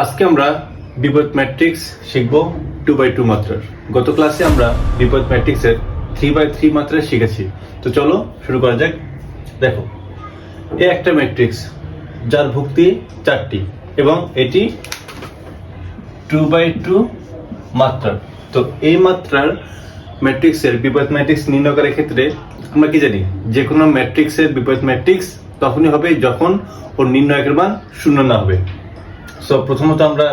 আজকে আমরা বিপরীত ম্যাট্রিক্স শিখব 2x2 মাত্রার। গত ক্লাসে আমরা বিপরীত ম্যাট্রিক্সের 3x3 মাত্রা শিখেছি। তো চলো শুরু করা যাক। দেখো, এই একটা ম্যাট্রিক্স যার ভুক্তি 4টি এবং এটি 2x2 মাত্রার। তো এই মাত্রার ম্যাট্রিক্সের বিপরীত ম্যাট্রিক্স নির্ণয় করার ক্ষেত্রে আমরা কি জানি, যে কোনো ম্যাট্রিক্সের বিপরীত ম্যাট্রিক্স তখনই হবে যখন ওর নির্ণায়কের মান শূন্য না হবে। সো প্রথমত আমরা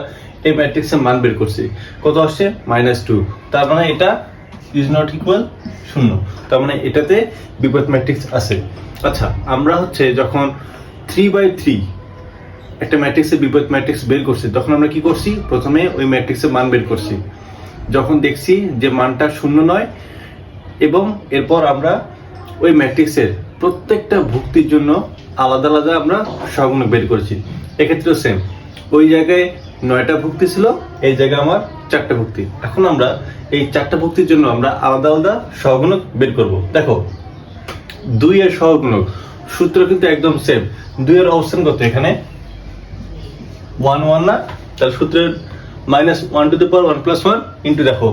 এই ম্যাট্রিক্সের মান বের করছি, কত আসছে -2, তার মানে এটা ইজ নট ইকুয়াল 0, তার মানে এটাতে বিপরীত ম্যাট্রিক্স আছে। আচ্ছা, আমরা যখন 3x3 একটা ম্যাট্রিক্সের বিপরীত ম্যাট্রিক্স বের করছি তখন আমরা কি করছি, প্রথমে ওই ম্যাট্রিক্সের মান বের করছি। যখন দেখছি যে মানটা 0 নয় এবং এরপর আমরা ওই ম্যাট্রিক্সের প্রত্যেকটা ভুক্তির জন্য আলাদা আলাদা আমরা সহগুণক বের করেছি। এক্ষেত্রেও সেম, ওই জায়গায় 9টা ভুক্তি ছিল, এই জায়গায় আমার 4টা ভুক্তি। এখন আমরা এই 4টা ভুক্তির জন্য আমরা আলাদা আলাদা সহগুণক বের করব। দেখো, 2 এর সহগুণক সূত্র কিন্তু একদম সেম। 2 এর অবস্থান কত, এখানে 1 1 না, তার সূত্রের -1 টু দ্য পাওয়ার 1 + 1 ইন্টু, দেখো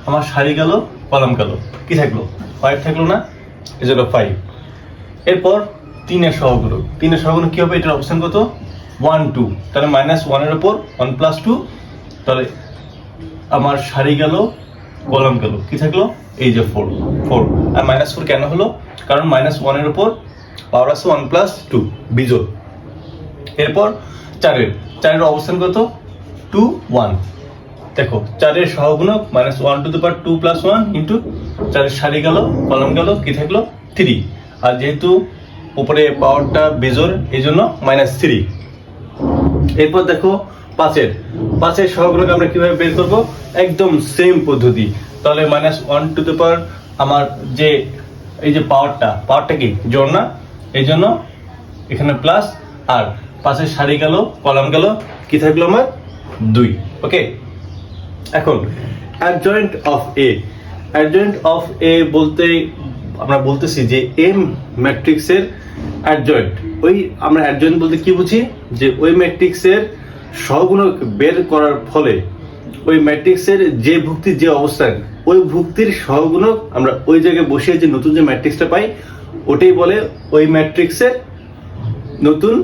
আমার সারি গেল, কলাম গেল, কি থাকলো 5 থাকলো না, এজন্য 5। এরপর 3 এর সহগুণক, 3 এর সহগুণক কি হবে, এটার অবস্থান কত 1 2, তাহলে -1 এর উপর 1 + 2, তাহলে আমার সারি গেল, কলাম গেল, কি থাকলো, এই যে 4 4। আর -4 কেন হলো, কারণ -1 এর উপর পাওয়ার আছে 1 + 2 বিজোড়। এরপর 4 এর অবস্থান কত 2 1। দেখো 4 এর সহগুণক -1 টু দ্য পাওয়ার 2 + 1 ইন্টু 4 এর সারি গেল, কলাম গেল, কি থাকলো 3। আর যেহেতু উপরে পাওয়ারটা বেজোড় এই জন্য -3। এরপর দেখো 5 এর সহগুণক আমরা কিভাবে বের করব, একদম সেম পদ্ধতি। তাহলে -1 টু দ্য পাওয়ার আমার যে এই যে পাওয়ারটা কি জোড় না, এই জন্য এখানে প্লাস, আর 5 এর সারি গেল, কলাম গেল, কি থাকলো আমার 2। ওকে, এখন অ্যাডজয়েন্ট অফ এ বলতে আমরা বলতেছি যে এম ম্যাট্রিক্সের অ্যাডজয়েন্ট। ওই আমরা অ্যাডজয়েন্ট বলতে কি বুঝি, যে ওই ম্যাট্রিক্সের সহগুণক বের করার ফলে ওই ম্যাট্রিক্সের যে ভুক্তির যে অবস্থান, ওই ভুক্তির সহগুণক আমরা ওই জায়গায় বসিয়ে যে নতুন যে ম্যাট্রিক্সটা পাই, ওটাই বলে ওই ম্যাট্রিক্সের নতুন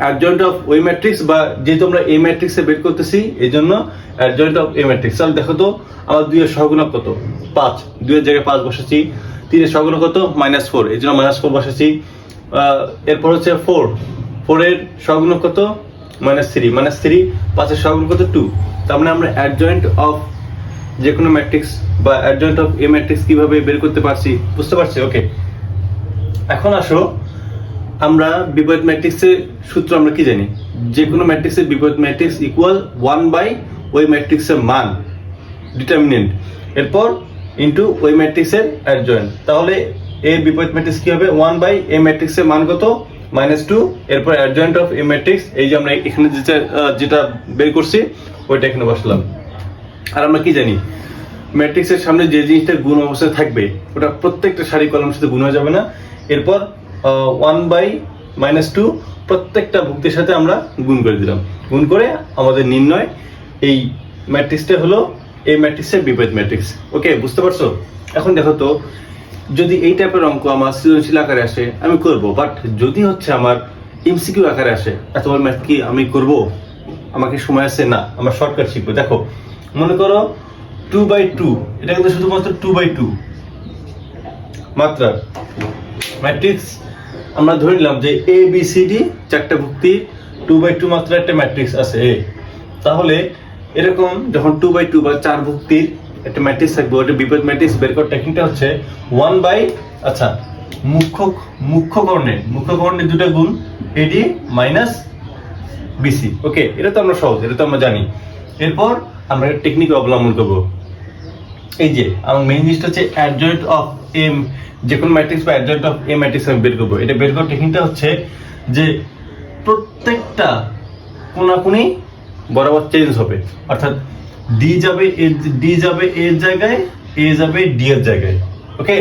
অ্যাডজয়েন্ট অফ ওই ম্যাট্রিক্স। বা যেহেতু আমরা এই ম্যাট্রিক্সে বের করতেছি এই জন্য অ্যাডজয়েন্ট অফ এ ম্যাট্রিক্স। তাহলে দেখো তো আমার 2 এর সহগুণক কত 5, 2 এর জায়গায় 5 বসাচ্ছি। 3 এর সহগুণক কত -4, এই জন্য -4 বসাচ্ছি। এরপর 4 এর সহগুণক কত -3, 5 এর সহগুণক কত 2। তার মানে আমরা অ্যাডজয়েন্ট অফ যে কোনো ম্যাট্রিক্স বা অ্যাডজয়েন্ট অফ এ ম্যাট্রিক্স কিভাবে বের করতে পারছি, বুঝতে পারছি। ওকে, এখন আসো আমরা বিপরীত ম্যাট্রিক্সের সূত্র আমরা কি জানি, যে কোনো ম্যাট্রিক্সের বিপরীত ম্যাট্রিক্স ইকুয়াল 1 বাই ওই ম্যাট্রিক্সের মান ডিটারমিনেন্ট, এরপর ইনটু ওই ম্যাট্রিক্সের অ্যাডজয়েন্ট। তাহলে এই বিপরীত ম্যাট্রিক্স কি হবে, 1 বাই এই ম্যাট্রিক্সের মান কত -2, এরপর অ্যাডজয়েন্ট অফ এ ম্যাট্রিক্স, এই যে আমরা এখানে যেটা বের করছি ওইটা এখানে বসালাম। আর আমরা কি জানি, ম্যাট্রিক্সের সামনে যে জিনিসটা গুণ অবস্থায় থাকবে ওটা প্রত্যেকটা সারি কলামের সাথে গুণ হয়ে যাবে না। এরপর 1 বাই -2 প্রত্যেকটা ভুক্তির সাথে আমরা গুণ করে দিলাম। গুণ করে আমাদের নির্ণয় এই ম্যাট্রিক্সটা হলো এই ম্যাট্রিক্সের বিপরীত ম্যাট্রিক্স। ওকে, বুঝতে পারছো। এখন দেখো তো, যদি এই টাইপের অঙ্ক আমার সৃজনশীল আকারে আসে আমি করব, বাট যদি আমার এমসিকিউ আকারে আসে এতবার ম্যাথ কি আমি করব, আমাকে সময় আছে না, আমার শর্টকাট শিখবো। দেখো, মনে করো 2x2, এটা কিন্তু শুধুমাত্র 2x2 মাত্রা ম্যাট্রিক্স। আমরা ধরে নিলাম যে এ বি সি ডি 4টা ভুক্তি 2x2 মাত্রা একটা ম্যাট্রিক্স আছে এ। তাহলে এরকম যখন 2x2 বা 4 ভুক্তির একটা ম্যাট্রিক্স থাকবে, ওটা বিপরীত ম্যাট্রিক্স বের করার টেকনিকটা হচ্ছে 1 বাই, আচ্ছা মুখ্য কর্ণের দুটো গুণ এডি মাইনাস বিসি। ওকে, এটা তো আমরা সহজ, এটা তো আমরা জানি। এরপর আমরা টেকনিক অবলম্বন করব। এই যে আমার মেইন জিনিসটা হচ্ছে অ্যাডজয়েন্ট অফ এম, যে কোনো ম্যাট্রিক্স বা অ্যাডজয়েন্ট অফ এ ম্যাট্রিক্স আমি বের করবো। এটা বের করার টেকনিকটা হচ্ছে যে প্রত্যেকটা কোনাকুনি বরাবর চেঞ্জ হবে, অর্থাৎ ডি যাবে এর জায়গায়, এ যাবে ডি এর জায়গায়। ওকে,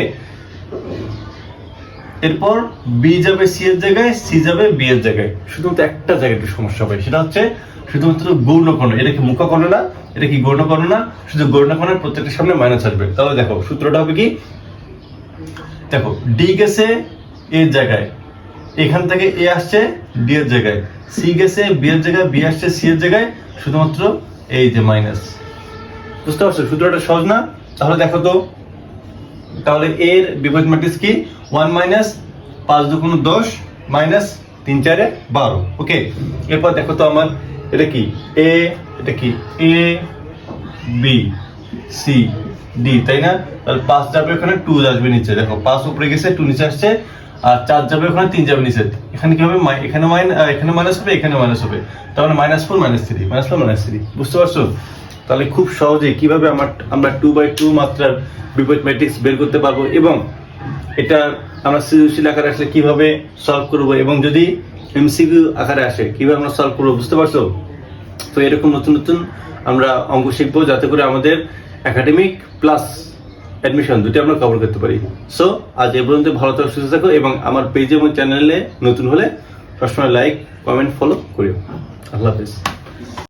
এরপর বি যাবে সি এর জায়গায়, সি যাবে বি এর জায়গায়। শুধুমাত্র একটা জায়গায় একটু সমস্যা হবে, সেটা হচ্ছে শুধুমাত্র গৌণকর্ণ। এটা কি মুখ্যকর্ণ না, এটা কি গৌণকর্ণ না? শুধু গৌণকর্ণের প্রত্যেকটা সামনে মাইনাস আসবে। তাহলে দেখো সূত্রটা হবে কি, দেখো ডি গেছে এর জায়গায়, এখান থেকে এ আসছে ডি এর জায়গায়, সি গেছে বি এর জায়গায়, বি আসছে সি এর জায়গায়, শুধুমাত্র এই যে মাইনাস। বুঝতে পারছো সূত্রটা সহজ না? তাহলে দেখো তো, তাহলে এর বিপরীত ম্যাট্রিক্স কি, 1 মাইনাস 5 2 10 মাইনাস 3 4 12। ওকে, এরপর দেখো তো আমার এটা কি এ, এটা কি এ বি সি ডি, তাই না? তাহলে 5 যাবে ওখানে, 2 আসবে নিচে। দেখো 5 উপরে গেছে, 2 নিচে আসছে, আর 4 যাবে ওখানে, 3 যাবে নিচে। এখানে কি হবে, এখানে মাইনাস হবে, এখানে মাইনাস হবে, তার মানে -4 -3 -4 -3। বুঝতে পারছো? তাহলে খুব সহজে কিভাবে আমরা 2/2 মাত্রার বিপরীত ম্যাট্রিক্স বের করতে পারবো, এবং এটা আমরা সৃজনশীল আকারে আসলে কিভাবে সলভ করব, এবং যদি এমসিকিউ আকারে আসে কিভাবে আমরা সলভ করবো। বুঝতে পারছো? তো এরকম নতুন নতুন আমরা অঙ্ক শিখবো, যাতে করে আমাদের একাডেমিক প্লাস অ্যাডমিশন দুটি আমরা কভার করতে পারি। সো আজ এই পর্যন্ত, ভালো থাকো, সুস্থ থাকো, এবং আমার পেজ এবং চ্যানেলে নতুন হলে সবসময় লাইক, কমেন্ট, ফলো করিও। আল্লাহ হাফেজ।